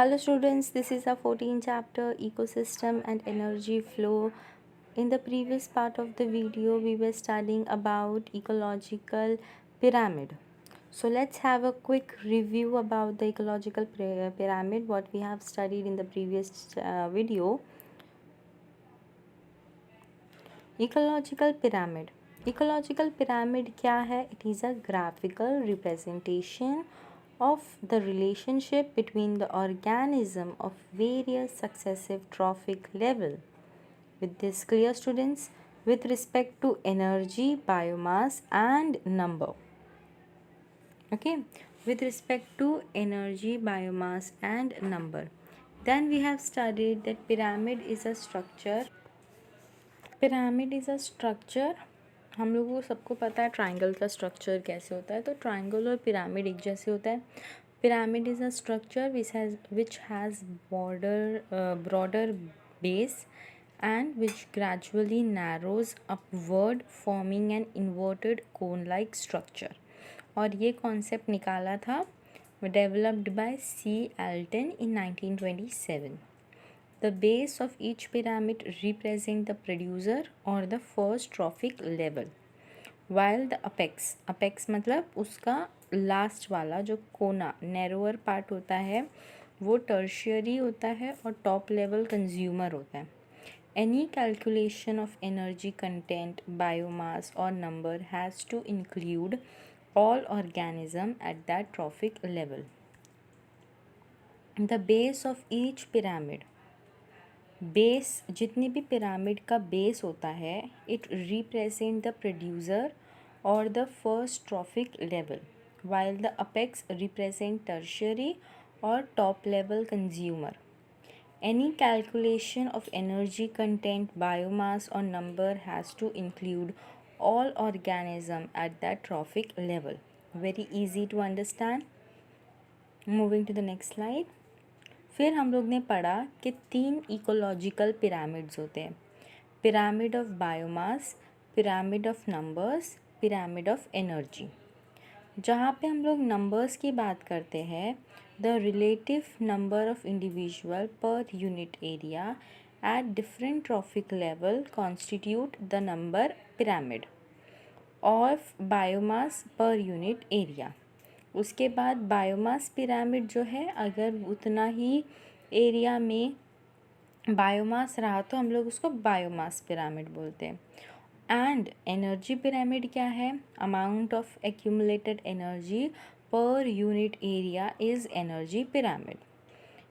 Hello students, this is our 14th chapter Ecosystem and Energy Flow. In the previous part of the video, we were studying about ecological pyramid. So let's have a quick review about the ecological pyramid, what we have studied in the previous video. Ecological pyramid क्या है? It is a graphical representation of the relationship between the organism of various successive trophic level. With this clear, students, with respect to energy, biomass and number. Okay, with respect to energy, biomass and number. Then we have studied that pyramid is a structure. हम लोगों को सबको पता है triangle का structure कैसे होता है. तो ट्राइंगल और पिरामिड एक जैसे होता है. Pyramid is a structure which has broader base and which gradually narrows upward forming an inverted cone like structure. और ये कॉन्सेप्ट निकाला था developed by C. Alton in 1927. The base of each pyramid represent the producer or the first trophic level, while the apex मतलब उसका last वाला जो कोना narrower part होता है वो टर्शियरी होता है और टॉप लेवल कंज्यूमर होता है. Any calculation of energy content, biomass or number has to include all organism at that trophic level. The base of each pyramid. Base जितनी भी पिरामिड का बेस होता है इट रिप्रेजेंट द प्रोड्यूसर और the first trophic level, while the apex represent tertiary or top level consumer. Any calculation of energy content, biomass or number has to include all organism at that trophic level. Very easy to understand. Moving to the next slide. फिर हम लोग ने पढ़ा कि 3 ecological pyramids होते हैं. Pyramid of biomass, pyramid of numbers, pyramid of energy. जहाँ पे हम लोग नंबर्स की बात करते हैं, the relative number of individual per unit area at different trophic level constitute the number pyramid of biomass per unit area. उसके बाद बायोमास पिरामिड जो है, अगर उतना ही एरिया में बायोमास रहा तो हम लोग उसको बायोमास पिरामिड बोलते हैं. एंड एनर्जी पिरामिड क्या है? Amount of accumulated energy per unit area is energy pyramid.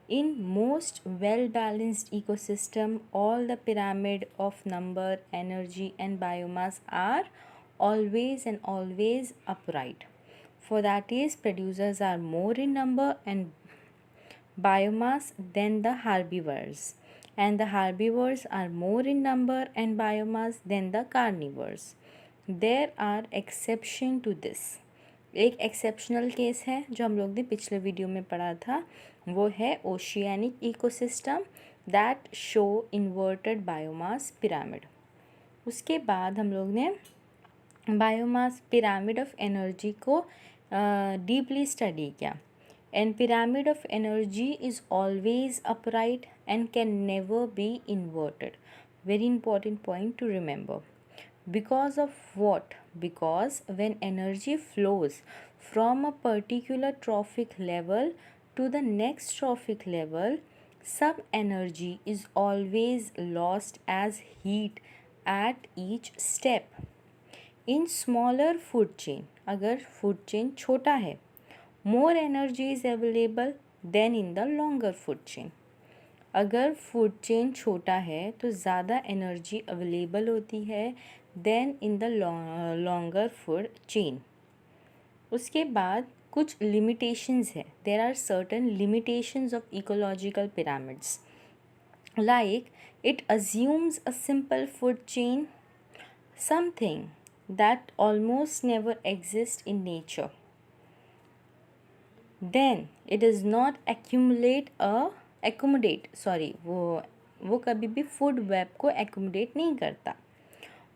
In most well-balanced ecosystem, all the pyramid of number, energy and biomass are always and always upright. For that is, producers are more in number and biomass than the herbivores, and the herbivores are more in number and biomass than the carnivores. There are exception to this. एक exceptional case है जो हम लोग ने पिछले video में पढ़ा था, वो है oceanic ecosystem that show inverted biomass pyramid. उसके बाद हम लोग ने बायोमास पिरामिड ऑफ एनर्जी को डीपली स्टडी किया. And pyramid of energy is always upright and can never be inverted. Very important point two remember. Because of what? Because when energy flows from a particular trophic level to the next trophic level, some energy is always lost as heat at each step. In smaller food chain, अगर food chain छोटा है, more energy is available than in the longer food chain. अगर food chain छोटा है तो ज़्यादा energy available होती है then in the longer food chain. उसके बाद कुछ लिमिटेशंस है. There are certain limitations of ecological pyramids, like it assumes a simple food chain, something that almost never exist in nature. Then it does not वो कभी भी food web को accommodate नहीं करता.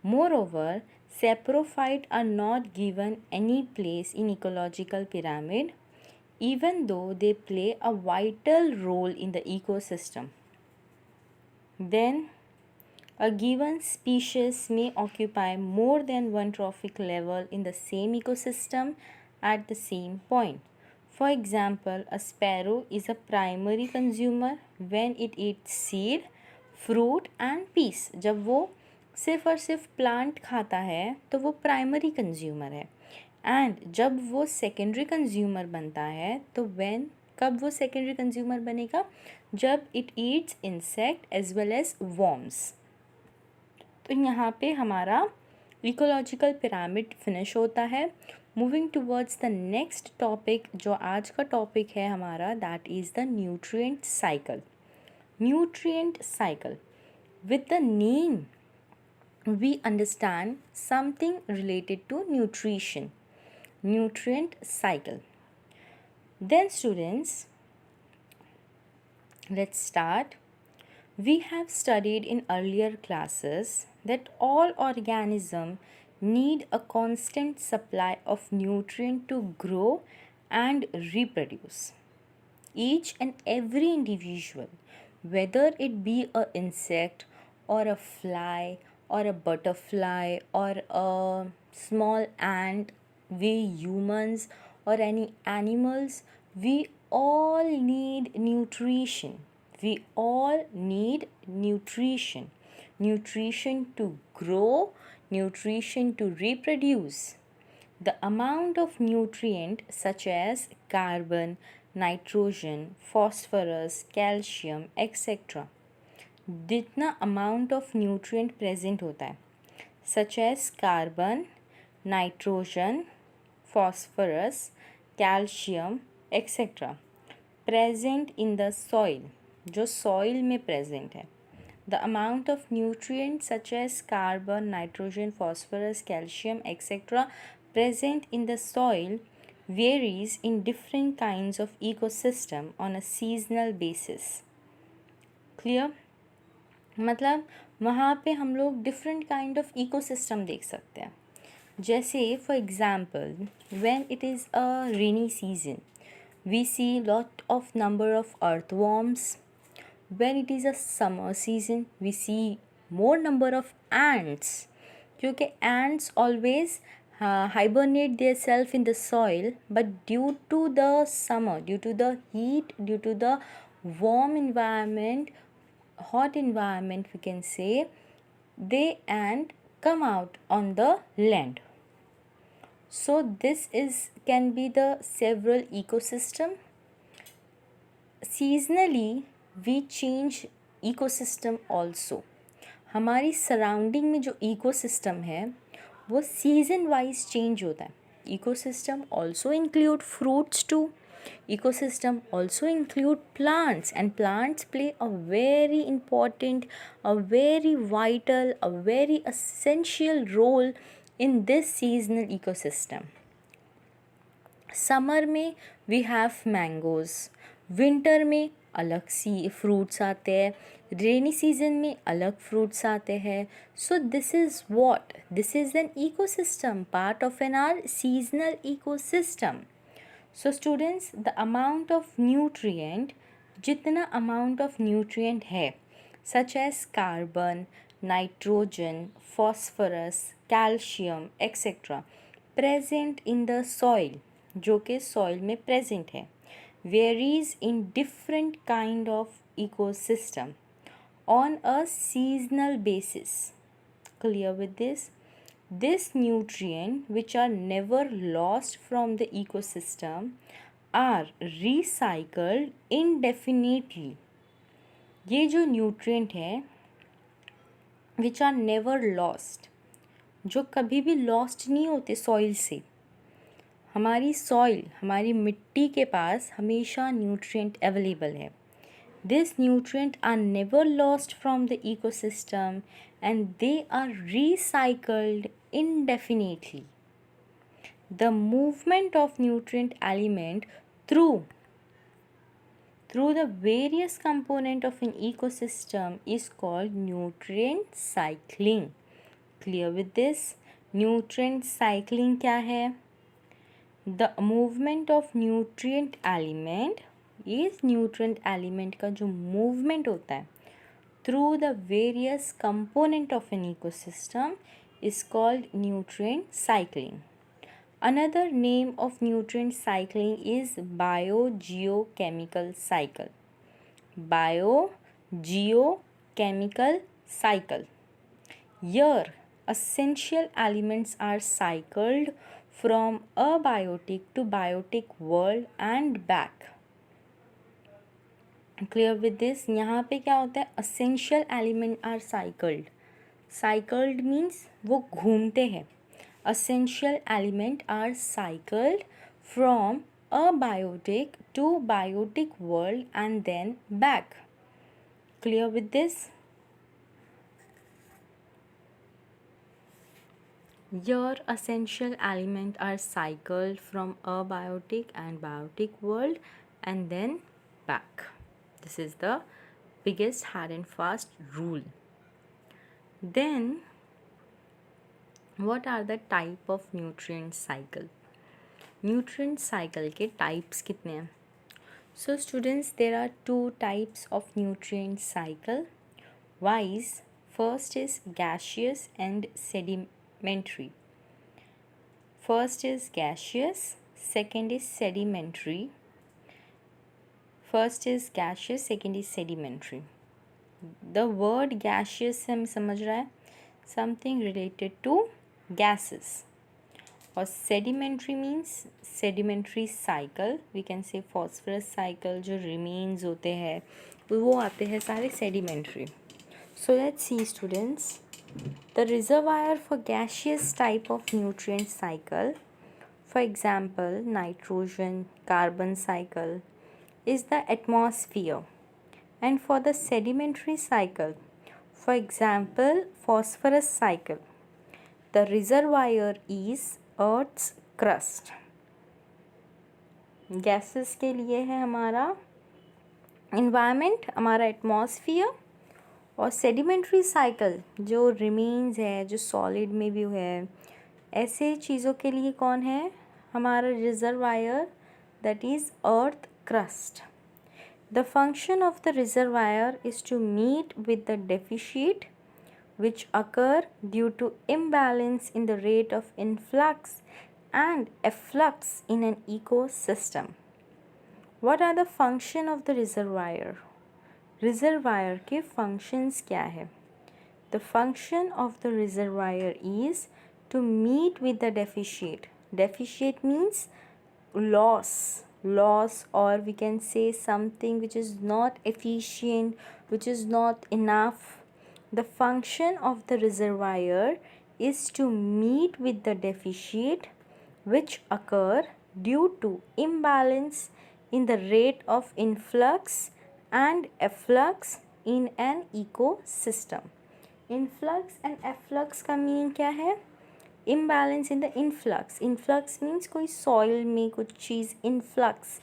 Moreover, saprophyte are not given any place in ecological pyramid. even though they play a vital role in the ecosystem. Then, a given species may occupy more than one trophic level in the same ecosystem at the same point. For example, a sparrow is a primary consumer when it eats seed, fruit and peas. जब वो सिर्फ और सिर्फ plant खाता है तो वो primary consumer है, एंड जब वो सेकेंडरी कंज्यूमर बनता है तो व्हेन कब वो सेकेंडरी कंज्यूमर बनेगा, जब it eats insect as well as worms. तो यहाँ पे हमारा इकोलॉजिकल पिरामिड फिनिश होता है। Moving towards the next topic, जो आज का टॉपिक है हमारा, that is the nutrient cycle. Nutrient cycle, with the name we understand something related to nutrition, nutrient cycle. Then students, let's start. We have studied in earlier classes that all organisms need a constant supply of nutrient to grow and reproduce. Each and every individual, whether it be a insect or a fly or a butterfly or a small ant, we humans or any animals, we all need nutrition. We all need nutrition. Nutrition to grow, nutrition to reproduce. The amount of nutrient such as carbon, nitrogen, phosphorus, calcium, etc. जितना amount of nutrient present होता है, such as carbon, nitrogen, phosphorus, calcium, etc. present in the soil, जो soil में present है. The amount of nutrients such as carbon, nitrogen, phosphorus, calcium, etc. present in the soil varies in different kinds of ecosystem on a seasonal basis. Clear? मतलब वहाँ पे हम लोग different kind of ecosystem देख सकते हैं. जैसे for example, when it is a rainy season we see lot of number of earthworms. When it is a summer season we see more number of ants, क्योंकि ants always hibernate their self in the soil, but due to the summer, due to the heat, due to the warm environment, hot environment we can say, they and come out on the land. So this is can be the several ecosystem. Seasonally we change ecosystem also. हमारी surrounding में जो ecosystem है वो season wise change होता है. Ecosystem also include fruits too. Ecosystem also include plants, and plants play a very important, a very vital, a very essential role in this seasonal ecosystem. Summer में we have mangoes, winter में अलग सी fruits आते हैं, rainy season में अलग fruits आते हैं. So this is what, this is an ecosystem, part of an our seasonal ecosystem. So students, the amount of nutrient, जितना amount of nutrient है, such as carbon, nitrogen, phosphorus, calcium, etc. present in the soil, जो कि soil में present है, varies in different kind of ecosystem on a seasonal basis. Clear with this? This nutrient which are never lost from the ecosystem are recycled indefinitely. ये जो nutrient है which are never lost, जो कभी भी lost नहीं होते soil से. हमारी soil, हमारी मिट्टी के पास हमेशा nutrient available है. These nutrients are never lost from the ecosystem and they are recycled indefinitely. The movement of nutrient element through the various component of an ecosystem is called nutrient cycling. Clear with this? Nutrient cycling क्या है? The movement of nutrient element, इस nutrient element का जो movement होता है through the various component of an ecosystem is called nutrient cycling. Another name of nutrient cycling is biogeochemical cycle. Biogeochemical cycle. Here, essential elements are cycled from abiotic to biotic world and back. Clear with this? यहाँ पे क्या होता है? Essential element are cycled. Cycled means वो घूमते हैं. Essential element are cycled from abiotic to biotic world and then back. Clear with this? Your essential elements are cycled from abiotic and biotic world and then back. This is the biggest hard and fast rule. Then, what are the type of nutrient cycle? Nutrient cycle के types कितने हैं? So students, there are two types of nutrient cycle. Wise, first is gaseous and sedimentary. First is gaseous, second is sedimentary. First is gaseous, second is sedimentary. The word gaseous से हम समझ रहा है something related to gases. और sedimentary means sedimentary cycle, we can say phosphorus cycle, जो remains होते हैं वो आते हैं सारे sedimentary. So let's see students, the reservoir for gaseous type of nutrient cycle, for example nitrogen, carbon cycle, is the atmosphere. And for the sedimentary cycle, for example phosphorus cycle, the reservoir is earth's crust. Gases के लिए है हमारा environment, हमारा atmosphere. और sedimentary cycle जो remains है, जो solid में भी है, ऐसे चीज़ों के लिए कौन है? हमारा reservoir, that is earth crust. The function of the reservoir is to meet with the deficit which occur due to imbalance in the rate of influx and efflux in an ecosystem. What are the function of the reservoir? Reservoir के functions क्या है? The function of the reservoir is to meet with the deficit. Deficit means loss, or we can say something which is not efficient, which is not enough. The function of the reservoir is to meet with the deficit which occur due to imbalance in the rate of influx and efflux in an ecosystem. Influx and efflux का meaning क्या है? Imbalance in the influx. Influx means कोई soil में कुछ चीज़ influx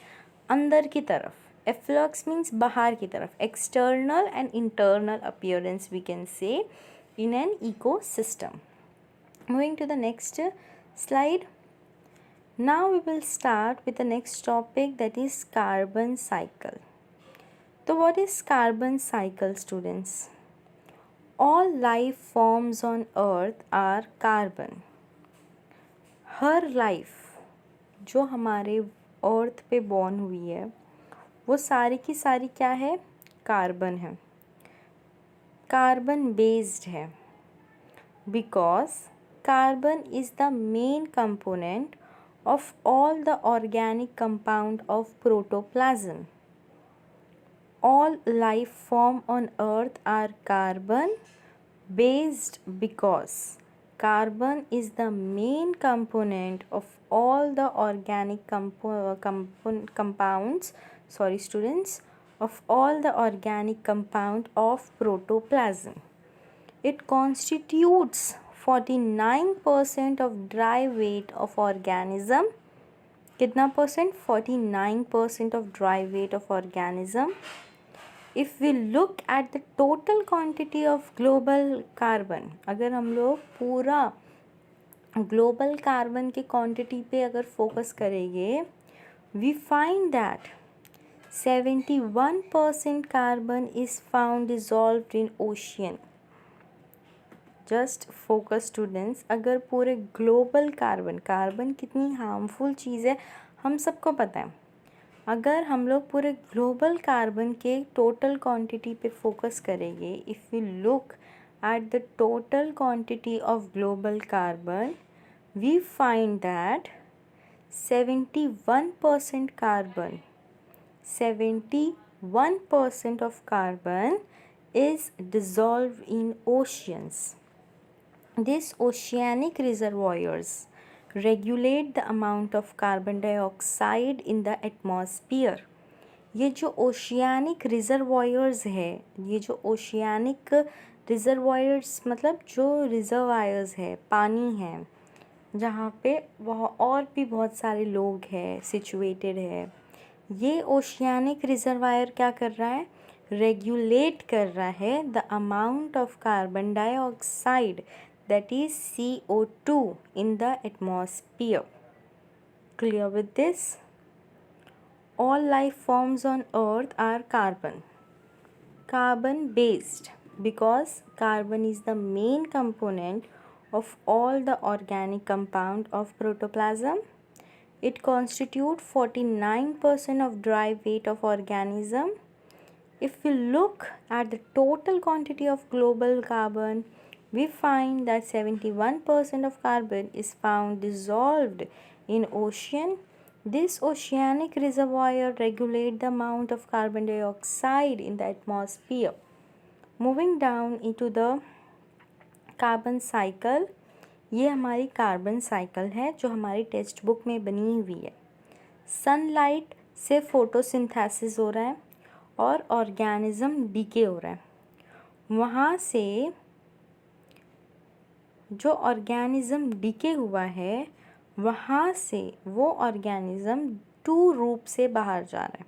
अंदर की तरफ. Efflux means बाहर की तरफ. External and internal appearance we can say in an ecosystem. Moving to the next slide. Now we will start with the next topic, that is carbon cycle. So what is carbon cycle students? All life forms on earth are carbon. Her life जो हमारे अर्थ पे born हुई है वो सारी की सारी क्या है? कार्बन है, कार्बन बेस्ड है. Because carbon is the main component of all the organic compound of protoplasm. All life form on earth are carbon based because carbon is the main component of all the organic compounds, sorry students, of all the organic compound of protoplasm. It constitutes 49% of dry weight of organism. कितना percent? 49% of dry weight of organism. If we look at the total quantity of global carbon, अगर हम लोग पूरा global carbon के quantity पे अगर focus करेंगे, we find that 71% carbon is found dissolved in ocean. Just focus students, अगर पूरे ग्लोबल कार्बन कितनी हार्मफुल चीज़ है हम सबको पता है। अगर हम लोग पूरे ग्लोबल कार्बन के टोटल क्वांटिटी पे फोकस करेंगे, if you look at the total quantity of global carbon, we find that 71% carbon, 71% of carbon is dissolved in oceans. These oceanic reservoirs regulate the amount of carbon dioxide in the atmosphere. ये जो oceanic reservoirs है, ये जो oceanic reservoirs मतलब जो reservoirs है, पानी है जहाँ पे वह और भी बहुत सारे लोग हैं सिचुएटेड है, ये ओशियानिक रिजर्वायर क्या कर रहा है, रेगुलेट कर रहा है the amount of carbon dioxide that is CO2 in the atmosphere. Clear with this? All life forms on earth are carbon based, because carbon is the main component of all the organic compound of protoplasm. It constitutes 49% of dry weight of organism. If we look at the total quantity of global carbon, we find that 71% of carbon is found dissolved in ocean. This oceanic reservoir regulate the amount of carbon dioxide in the atmosphere. Moving down into the carbon cycle, ये हमारी carbon cycle है जो हमारी text book में बनी हुई है। Sunlight से फोटोसिंथेसिस हो रहा है और ऑर्गेनिज्म डीके हो रहा है। वहाँ से जो ऑर्गेनिज्म डीके हुआ है, वहाँ से वो ऑर्गेनिज्म टू रूप से बाहर जा रहा है।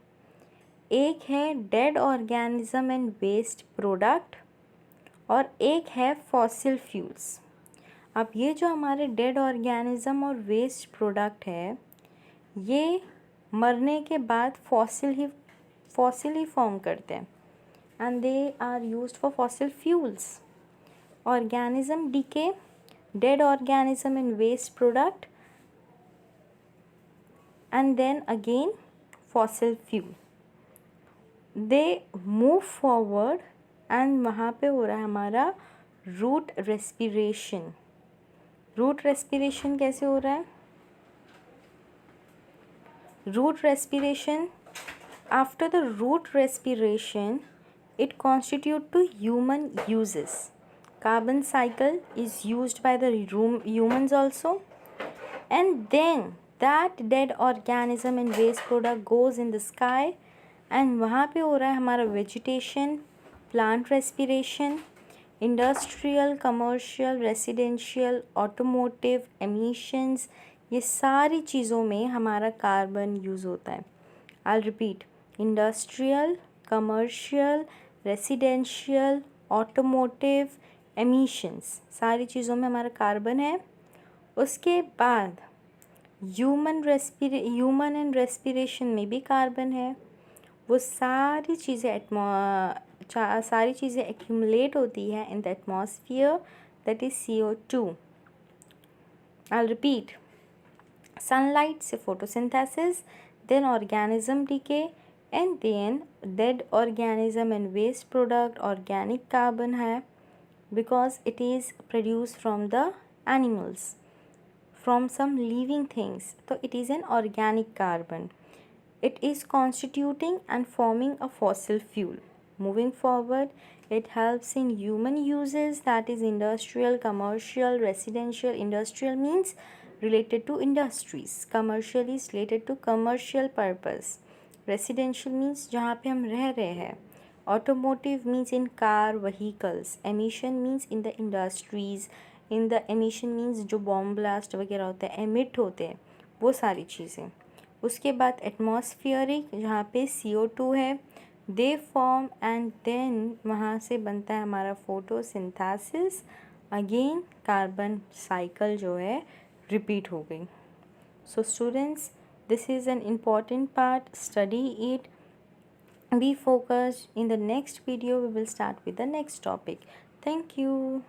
एक है dead organism and waste product और एक है फॉसिल फ्यूल्स। अब ये जो हमारे डेड ऑर्गेनिज्म और वेस्ट प्रोडक्ट है, ये मरने के बाद फॉसिल ही फॉर्म करते हैं and they are used for fossil fuels. Organism decay, dead organism and waste product, and then again fossil fuel. They move forward and वहाँ पे हो रहा है हमारा रूट रेस्पिरेशन। रूट रेस्पिरेशन कैसे हो रहा है? Root respiration, after the root respiration it constitute to human uses. Carbon cycle is used by the humans also, and then that dead organism and waste product goes in the sky and वहाँ पे हो रहा है हमारा vegetation, plant respiration, industrial, commercial, residential, automotive, emissions, ये सारी चीज़ों में हमारा कार्बन यूज़ होता है। I'll repeat, industrial, commercial, residential, automotive, emissions, सारी चीज़ों में हमारा कार्बन है। उसके बाद ह्यूमन एंड रेस्पिरेशन में भी कार्बन है। वो सारी चीज़ें एक्यूमुलेट होती है in the atmosphere, that is CO2। I'll repeat, sunlight से photosynthesis, then organism decay, and then dead organism and waste product organic carbon है, because it is produced from the animals, from some living things, so it is an organic carbon. It is constituting and forming a fossil fuel. Moving forward, it helps in human uses, that is industrial, commercial, residential. Industrial means related to industries, commercial is related to commercial purpose, residential means जहाँ पे हम रह रहे हैं, automotive means in car vehicles, emission means in the industries, in the emission means जो bomb blast वगैरह होता है, एमिट होते हैं, वो सारी चीज़ें। उसके बाद एटमॉस्फेरिक, जहाँ पे CO2 है, दे फॉर्म एंड देन वहाँ से बनता है हमारा फोटोसिंथेसिस अगेन कार्बन साइकिल जो है रिपीट हो गई. So students, this is an important part. Study it. Be focused. In the next video, we will start with the next topic. Thank you.